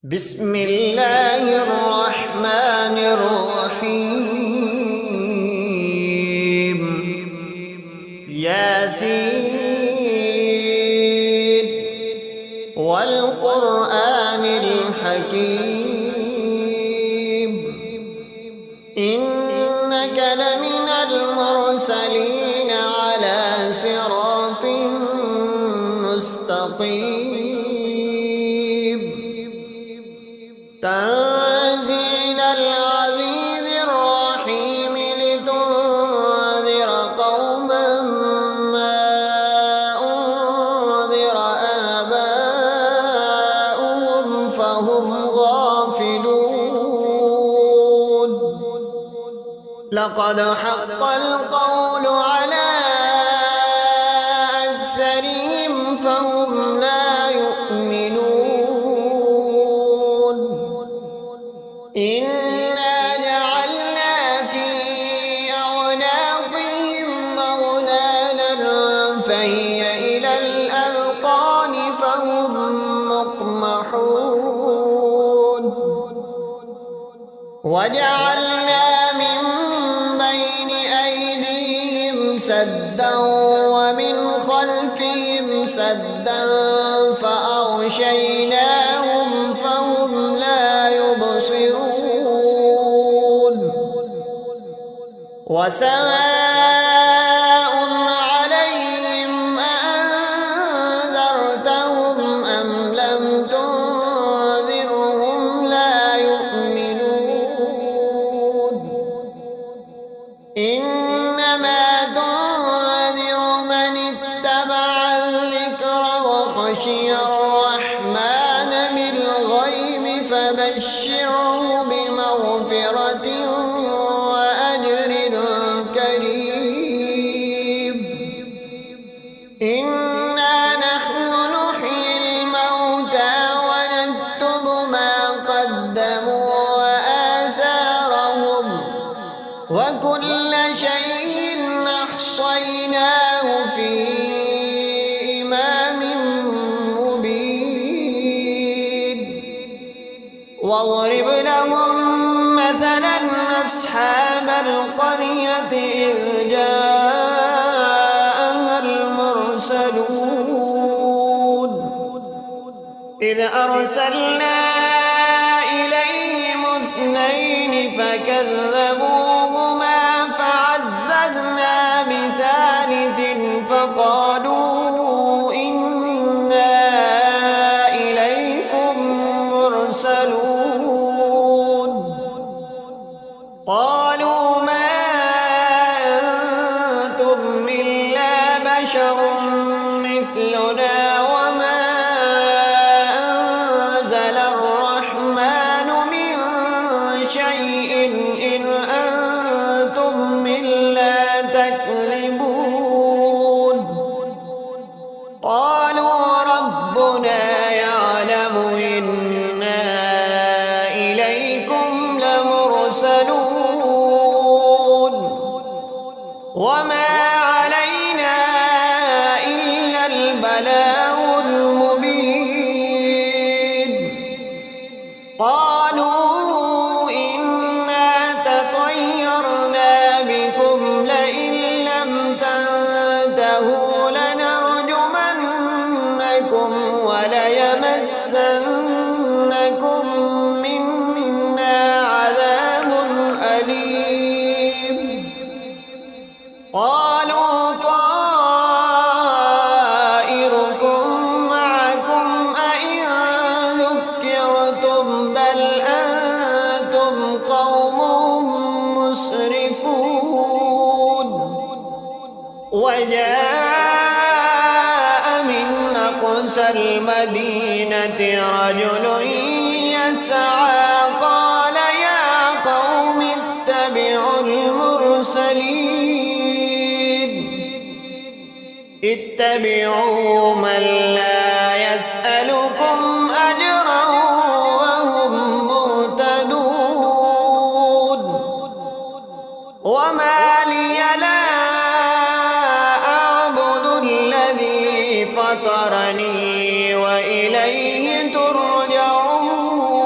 بسم الله الرحمن الرحيم. ياسين والقرآن الحكيم إنك لمن المرسلين على صراط مستقيم. تنزيل العزيز الرحيم لتنذر قوما ما أنذر آباؤهم فهم غافلون. لقد حق القول على أكثرهم فهم لا يؤمنون. إنا جعلنا في أعناقهم أغلالا فهي إلى الأذقان فهم مقمحون. وجعلنا من بين أيديهم سدا ومن خلفهم سدا فأغشيناهم فهم لا يبصرون. وسواء عليهم أأنذرتهم أم لم تنذرهم لا يؤمنون. إنما تنذر من اتبع الذكر وخشي الرحمن بالغيب فبشره بمغفرة وأجر كريم. إنا نحن نحيي الموتى ونكتب ما قدموا وآثارهم وكل شيء أحصيناه في إمام مبين. واضرب لهم مثلا أصحاب القرية إذ جاءها المرسلون إذ أرسلنا إليهم اثنين فكذبوهما فعززنا بثالث فقالوا إنا إليكم مرسلون. قالوا ما أنتم إلا بشر مثلنا وما أنزل الرحمن من شيء إن أنتم إلا تكذبون. قالوا ربنا يعلم إنا إليكم لمرسلون وما علينا إلا البلاغ المبين. قالوا إنا تطيرنا بكم لئن لم تنتهوا لنرجمنكم وليمسنكم منا عذاب أليم. قالوا طائركم معكم أئن ذكرتم بل أنتم قوم مسرفون. وجاء من أقصى المدينة رجل يسعى قال يا قوم اتبعوا المرسلين اتبعوا من لا يسألكم أجرا وهم مهتدون. وما لي لا أعبد الذي فطرني وإليه ترجعون.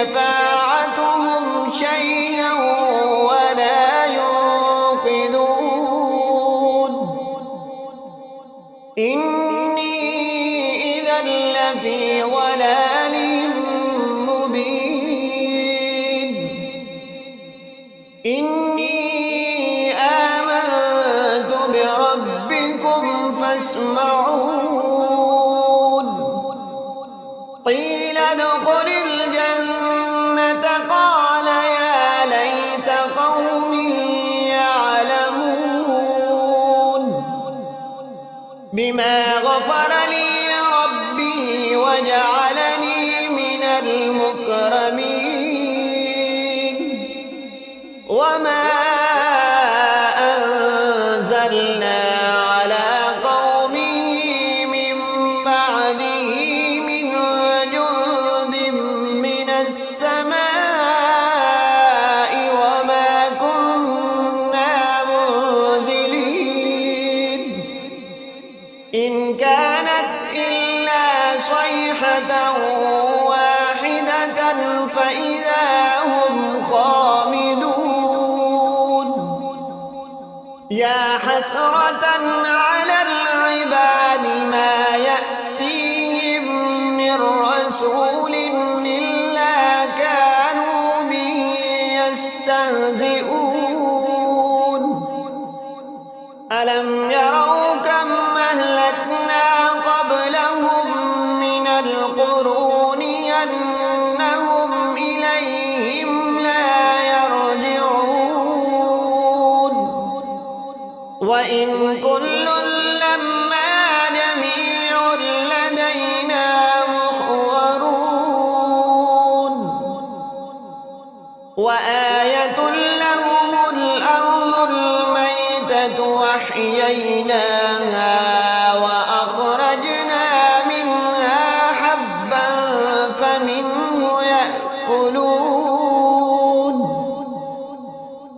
شفاعتهم شيئا ولا ينقذون إني إذا لفي ضلال مبين إني آمنت بربكم فاسمعون قيل ادخل الجنة قال يا ليت قومي يعلمون بما غفر لي ربي وجعلني من المكرمين وما أنزلنا على قومه من بعده من جند من السماء وما كنا منزلين إن كانت إلا صيحة واحدة فإذا هم خامدون يا حسرة على العباد ما يأتيهم من رسول إلا كانوا به يستهزئون ألم يروا كم أهلكنا قبلهم من القرون أنهم إليهم لا يرجعون وإن كل لما جميع لدينا محضرون وآية لهم الأرض الميتة وأحييناها وأخرجنا منها حبا فمنه يأكلون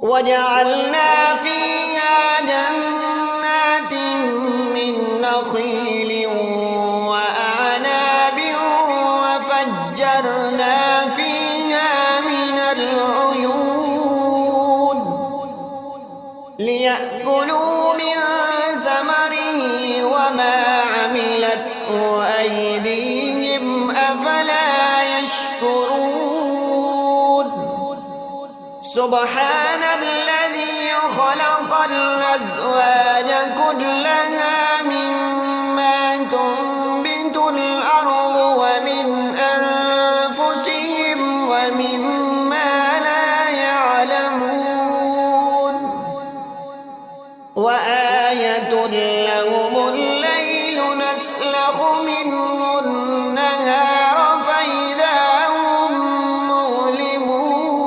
وجعلنا فيها جنات من نخيل وأعناب وفجرنا فيها من العيون ليأكلوا من ثمره وما عملته أيديهم أفلا يشكرون سبحان الذي خلق الأزواج كلها مما تنبت الأرض ومن أنفسهم ومما لا يعلمون وآية لهم الليل نسلخ منه النهار فإذا هم مظلمون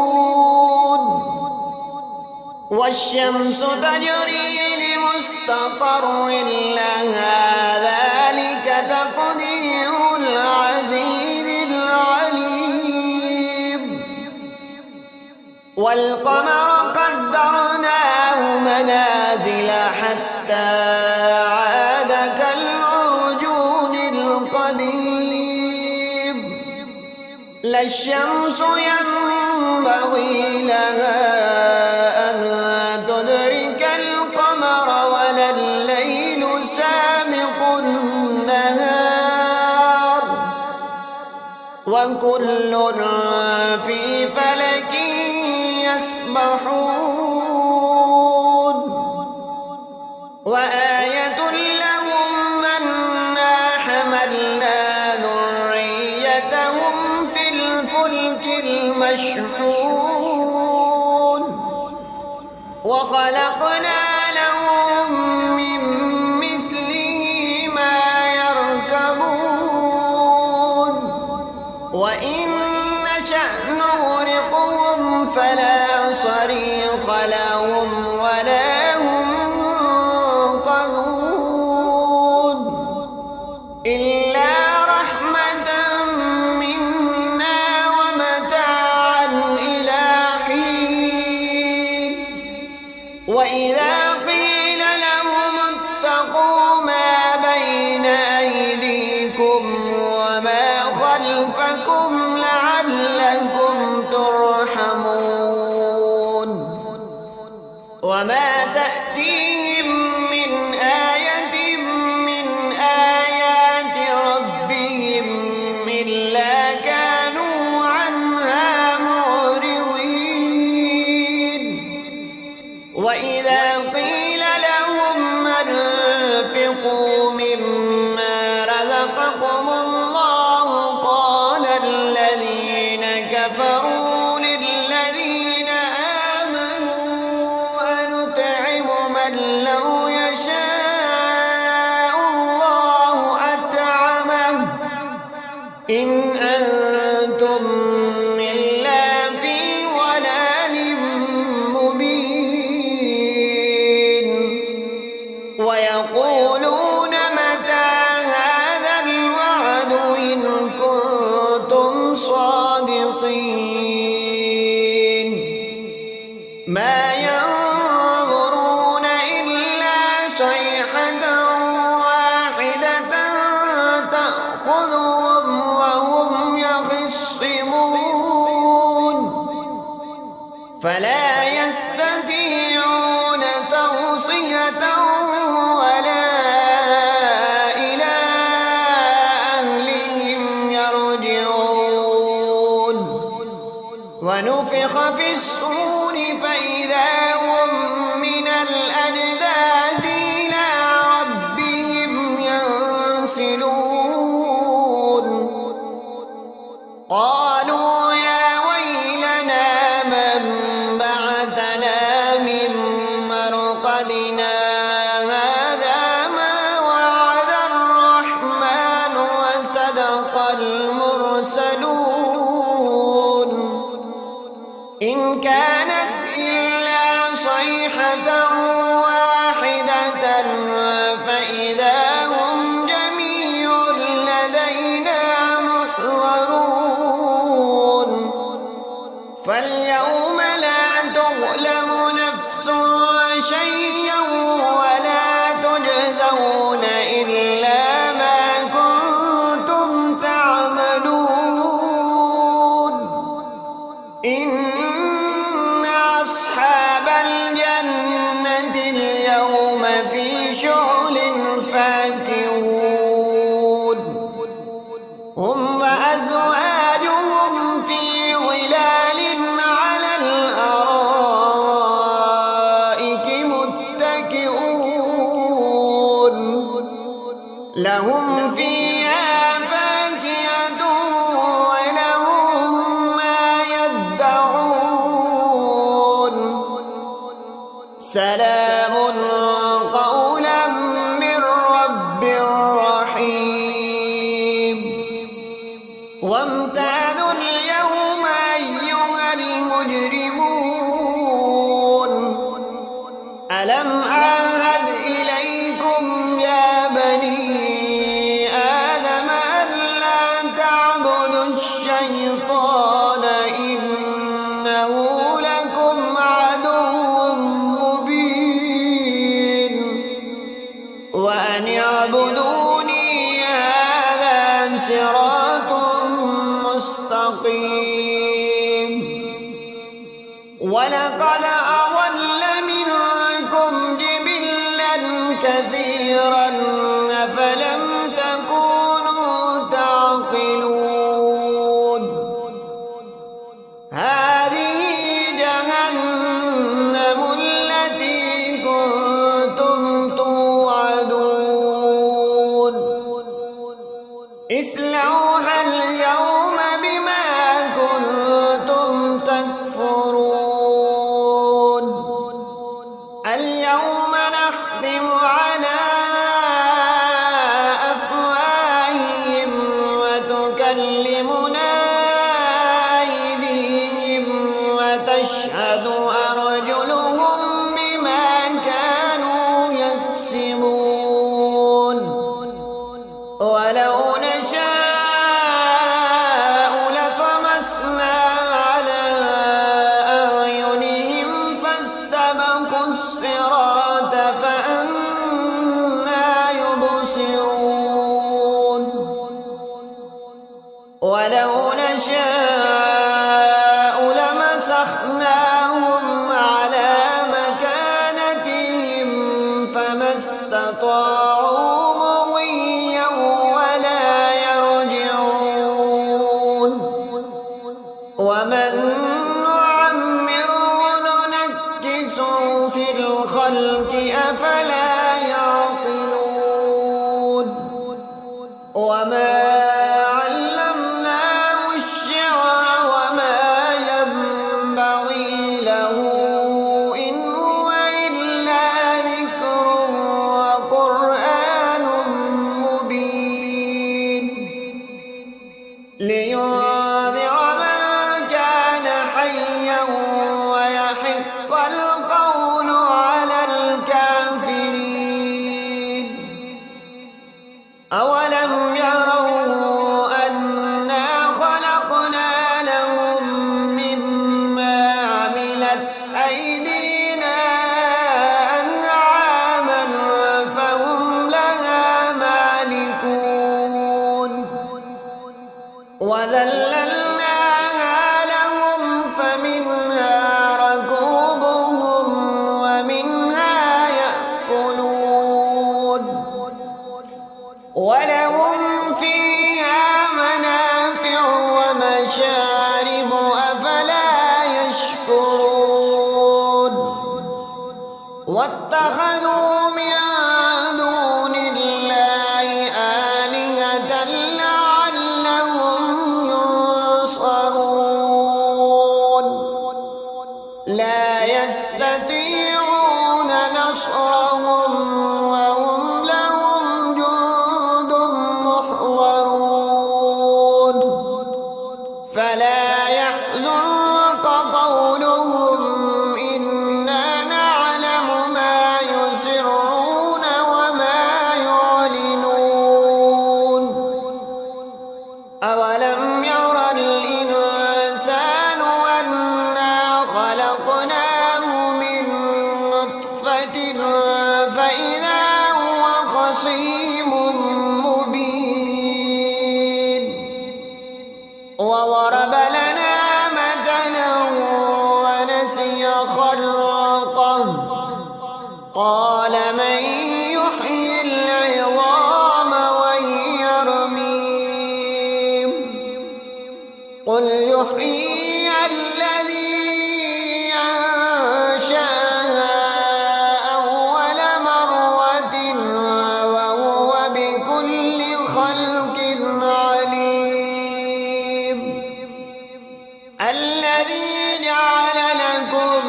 والشمس تجري لمستقر لها ذلك تقدير العزيز العليم والقمر قدرناه منازل حتى عاد كالعرجون القديم لا الشمس ينبغي لها أن تدرك القمر ولا الليل سابق النهار وكل في فلك يسبحون وآية لهم أنا حملنا ذريتهم في الفلك المشحون وخلقنا لهم من مثله ما يركبون وإن نشأ نغرقهم فلا صريخ لهم ولا هم ينقذون إلا رحمة منا ومتاعا إلى حين وإذا قيل لهم اتقوا ما بين أيديكم وما خلفكم لعلكم كفروا للذين آمنوا أنطعم من لو يشاء الله أطعمه إن أنتم إلا في ضلال مبين ويقولون متى هذا الوعد إن كنتم صادقين ما ينظرون إلا صيحة واحدة تأخذهم وهم يخصمون فلا يستطيعون توصية ولا إلى أهلهم يرجعون ونفخ في الصور فإذا هم من الأجداث إلى ربهم ينسلون قالوا يا ويلنا من بعثنا من مرقدنا هذا ما وعد الرحمن وصدق المرسلون إن كانت إلا صيحة واحدة فإذا هم جميع لدينا محضرون فاليوم لا تظلم نفس شيئا ولا تجزون إلا ما كنتم تعملون إن أصحاب الجنة اليوم في شغل فاكهون هم وأزواجهم في ظلال على الأرائك متكئون لهم فيها فاكهة ولهم ما يدعون سلام قولا من رب رحيم وامتازوا اليوم أيها المجرمون ألم أعهد إليكم يا بني آدم ألا تعبدوا الشيطان إنه لكم عدو مبين وأن اعبدوني هذا صراط مستقيم ولقد أضل منكم جبلا كثيرا أفلم تكونوا تعقلون هذه جهنم التي كنتم توعدون اصلوها اليوم بما كنتم تكفرون اليوم نختم على أفواههم وتكلمنا أيديهم وتشهد أرجلهم بما كانوا يكسبون ولو نشاء لطمسنا على أعينهم فاستبقوا الصراط فأنى يبصرون ولو نشاء لمسخناهم على مكانتهم فما استطاعوا مضيا ولا يرجعون ومن نعمره ننكسه في الخلق أفلا يعقلون وما علمناه الشعر لينذر من كان حيا ويحق القول على الكافرين. أولم يروا أنا خلقنا لهم مما عملت أيدينا أنعاما فهم لها مالكون وذللناها لهم فمنها ركوبهم ومنها يأكلون ولهم فيها منافع ومشارب أفلا يشكرون. واتخذوا من دون الله آلهة لعلهم ينصرون. لا يستطيعون نصرهم وهم لهم جند محضرون. فلا يحزنك قولهم إنا نعلم ما يسرون وما يعلنون. أولم ير الإنسان أنا خلقناه من نطفة فإذا هو خصيم مبين. وضرب لنا مثلا ونسي خلقه قال من يحيي العظام وهي رميم. قل يحييها الذي أنشأها أول مرة وهو بكل خلق عليم. الذي جعل لكم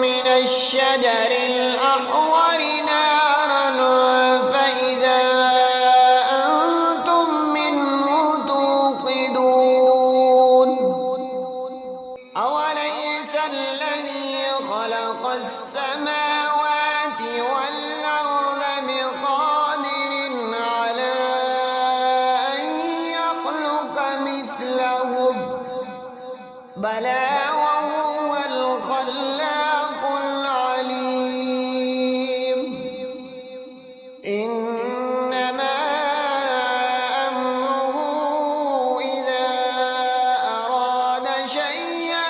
من الشجر الأحمر نارا فإذا أنتم منه توقدون. أوليس الذي خلق السماوات والأرض بقادر على أن يخلق مثلهم بلى وهو الخلاق العليم. إنما أمره إذا أراد شيئا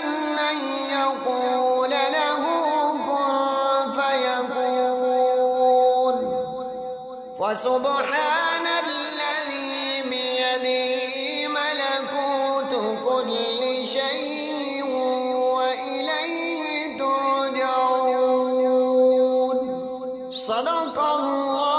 أن يقول له كن فيكون. فسبحان الذي بيده ملكوت كل شيء وإليه ترجعون. صدق الله